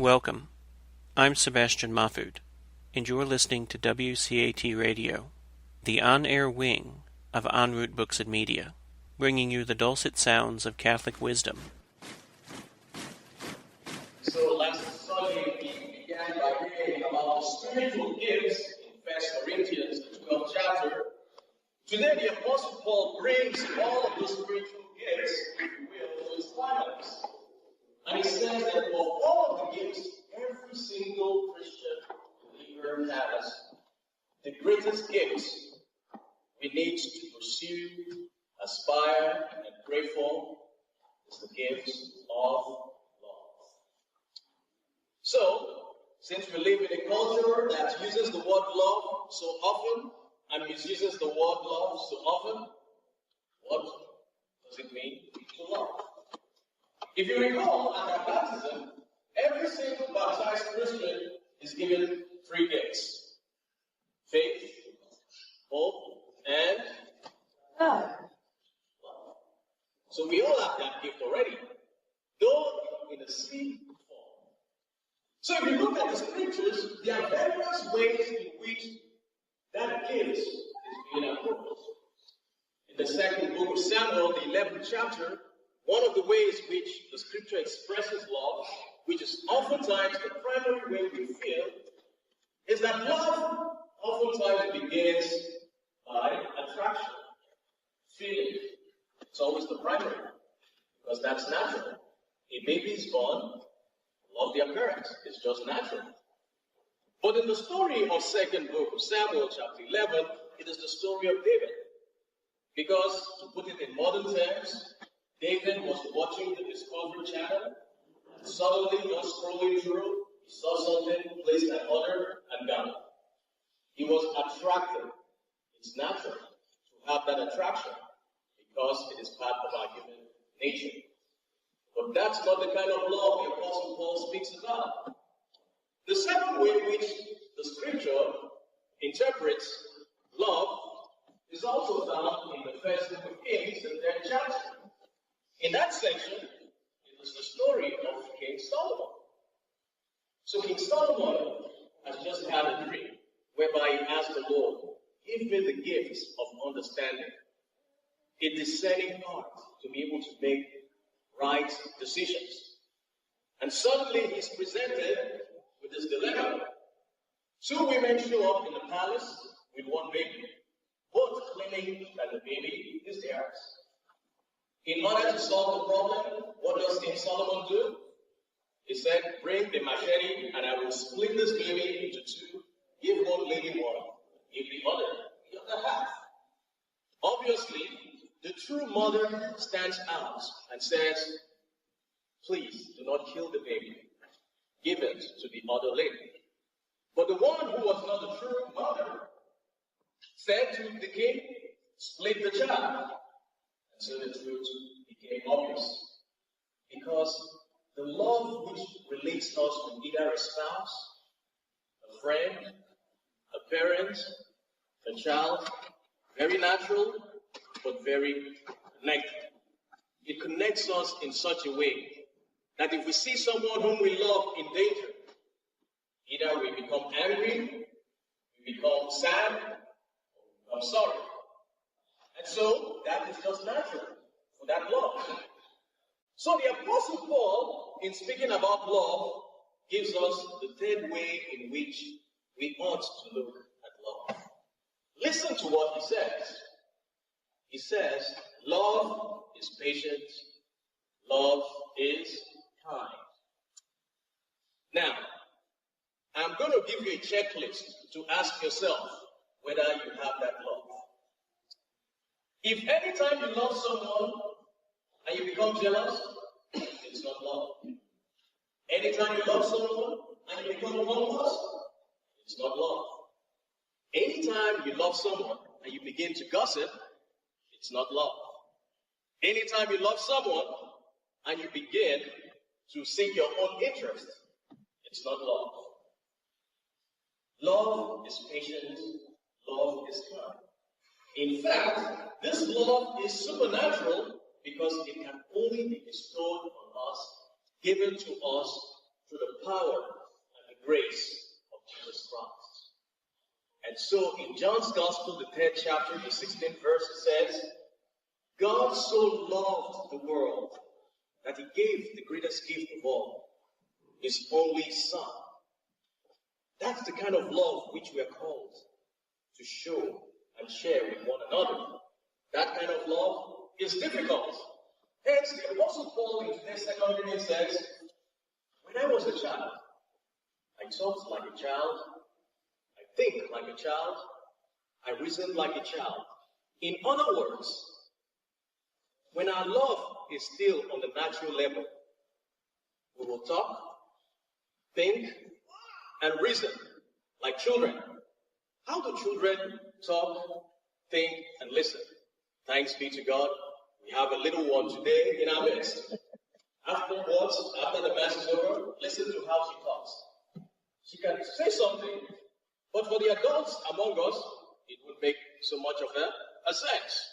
Welcome. I'm Sebastian Mahfood, and you're listening to WCAT Radio, the on-air wing of En Route Books and Media, bringing you the dulcet sounds of Catholic wisdom. So last Sunday we began by reading about the spiritual gifts in 1 Corinthians, the 12th chapter. Today the Apostle Paul brings all of those spiritual gifts, if you will, to his climax. And he says that of all of the gifts every single Christian believer has, the greatest gifts we need to pursue, aspire, and pray for is the gift of love. So, since we live in a culture that uses the word love so often and misuses the word love so often, what does it mean to love? If you recall, at our baptism, every single baptized Christian is given three gifts: faith, hope, and love. So we all have that gift already, though in a seed form. So if you look at the scriptures, there are various ways in which that gift is being approached. In the second book of Samuel, the 11th chapter, one of the ways which the scripture expresses love, which is oftentimes the primary way we feel, is that love oftentimes begins by attraction, feeling. It's always the primary, because that's natural. A baby is born, love the occurrence. It's just natural. But in the story of second book of Samuel, chapter 11, it is the story of David. Because, to put it in modern terms, David was watching the Discovery Channel, and suddenly, just scrolling through, he saw something, placed an order, and got it. He was attracted. It's natural to have that attraction, because it is part of our human nature. But that's not the kind of love the Apostle Paul speaks about. The second way in which the scripture interprets love is also found in the first book of Kings, the 10th chapter. In that section, it is the story of King Solomon. So King Solomon has just had a dream whereby he asked the Lord, give me the gifts of understanding, a discerning heart to be able to make right decisions. And suddenly he's presented with this dilemma. Two women show up in the palace with one baby, both claiming that the baby is theirs. In order to solve the problem, what does King Solomon do? He said, bring the machete and I will split this baby into two. Give one lady one, give the other half. Obviously, the true mother stands out and says, please do not kill the baby. Give it to the other lady. But the one who was not the true mother said to the king, split the child. And so the truth became obvious. Because the love which relates us with either a spouse, a friend, a parent, a child, very natural, but very connected. It connects us in such a way that if we see someone whom we love in danger, either we become angry, we become sad, or we become sorry. And so, that is just natural for that love. So the Apostle Paul, in speaking about love, gives us the third way in which we ought to look at love. Listen to what he says. He says, love is patient, love is kind. Now, I'm going to give you a checklist to ask yourself whether you have that love. If anytime you love someone and you become jealous, it's not love. Anytime you love someone and you become pompous, it's not love. Anytime you love someone and you begin to gossip, it's not love. Anytime you love someone and you begin to seek your own interest, it's not love. Love is patient, love is kind. In fact, this love is supernatural because it can only be bestowed on us, given to us through the power and the grace of Jesus Christ. And so in John's Gospel, the 3rd chapter, the 16th verse, it says, God so loved the world that he gave the greatest gift of all, his only Son. That's the kind of love which we are called to show and share with one another. That kind of love is difficult. Hence, the Apostle Paul in today's 2 reading says, when I was a child, I talked like a child, I think like a child, I reasoned like a child. In other words, when our love is still on the natural level, we will talk, think, and reason like children. How do children talk, think, and listen? Thanks be to God, we have a little one today in our midst. Afterwards, after the mass is over, listen to how she talks. She can say something, but for the adults among us, it would make so much of a sense.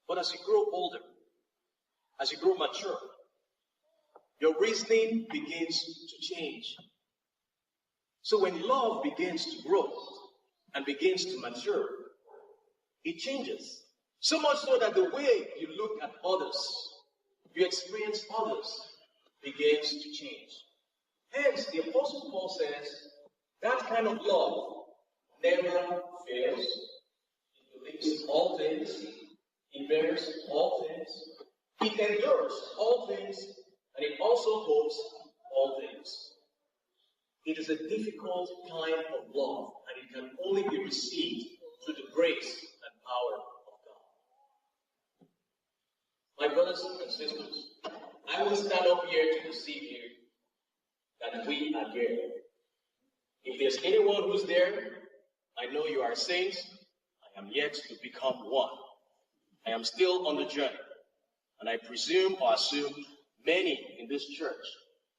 But as you grow older, as you grow mature, your reasoning begins to change. So when love begins to grow and begins to mature, it changes. So much so that the way you look at others, you experience others, begins to change. Hence, the Apostle Paul says, that kind of love never fails. It believes all things. It bears all things. It endures all things. And it also hopes all things. It is a difficult kind of love, and it can only be received through the grace and power of God. My brothers and sisters, I will stand up here to deceive you that we are there. If there's anyone who's there, I know you are saints. I am yet to become one. I am still on the journey, and I presume or assume many in this church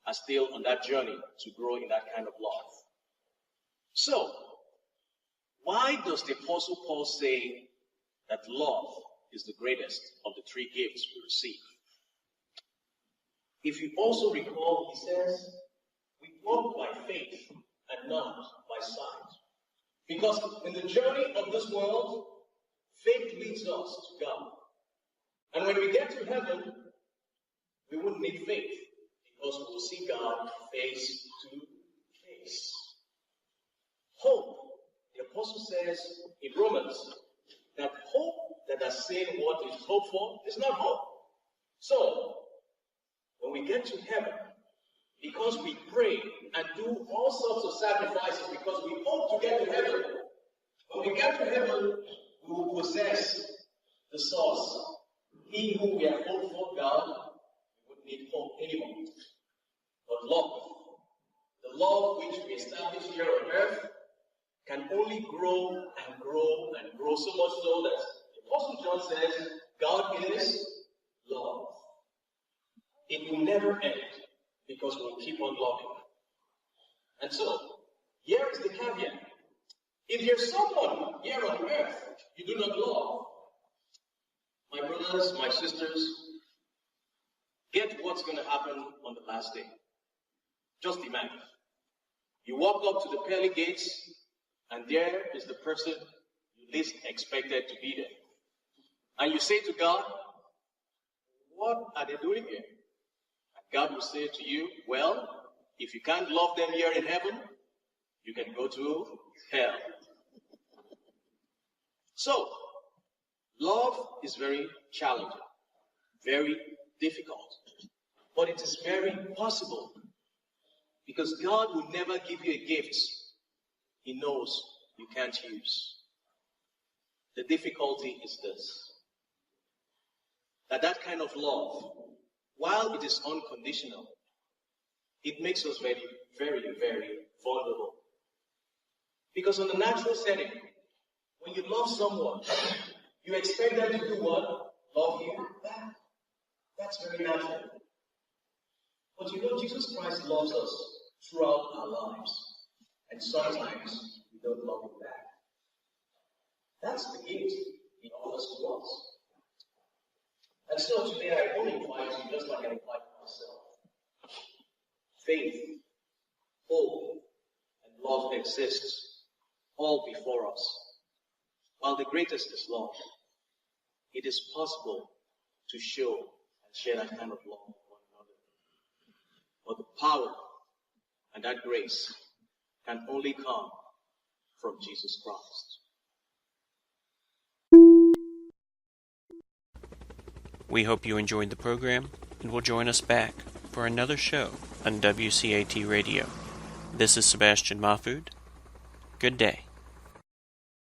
are still on that journey to grow in that kind of love. So, why does the Apostle Paul say that love is the greatest of the three gifts we receive? If you also recall, he says, we walk by faith and not by sight. Because in the journey of this world, faith leads us to God. And when we get to heaven, we wouldn't need faith because we will see God face to face. Hope. The apostle says in Romans that hope that has seen what is hoped for is not hope. So, when we get to heaven, because we pray and do all sorts of sacrifices because we hope to get to heaven, when we get to heaven, we will possess the source. He whom we have hoped for, God, we wouldn't need hope anymore. But love, the love which we establish here on earth, can only grow and grow and grow, so much so that the Apostle John says, God is love. It will never end because we'll keep on loving. And so, here is the caveat. If there's someone here on earth you do not love, my brothers, my sisters, get what's going to happen on the last day. Just imagine. You walk up to the pearly gates, and there is the person you least expected to be there. And you say to God, what are they doing here? And God will say to you, well, if you can't love them here in heaven, you can go to hell. So, love is very challenging, very difficult, but it is very possible because God will never give you a gift He knows you can't use. The difficulty is this, that kind of love, while it is unconditional, it makes us very, very, very vulnerable. Because in the natural setting, when you love someone, you expect them to do what? Love you back. That's very natural. But you know, Jesus Christ loves us throughout our lives. And sometimes we don't love him back. That's the gift he offers to us. And so today I want to invite you, just like I invite myself, faith, hope, and love exists, all before us. While the greatest is love, it is possible to show and share that kind of love with one another. But the power and that grace can only come from Jesus Christ. We hope you enjoyed the program and will join us back for another show on WCAT Radio. This is Sebastian Mahfood. Good day.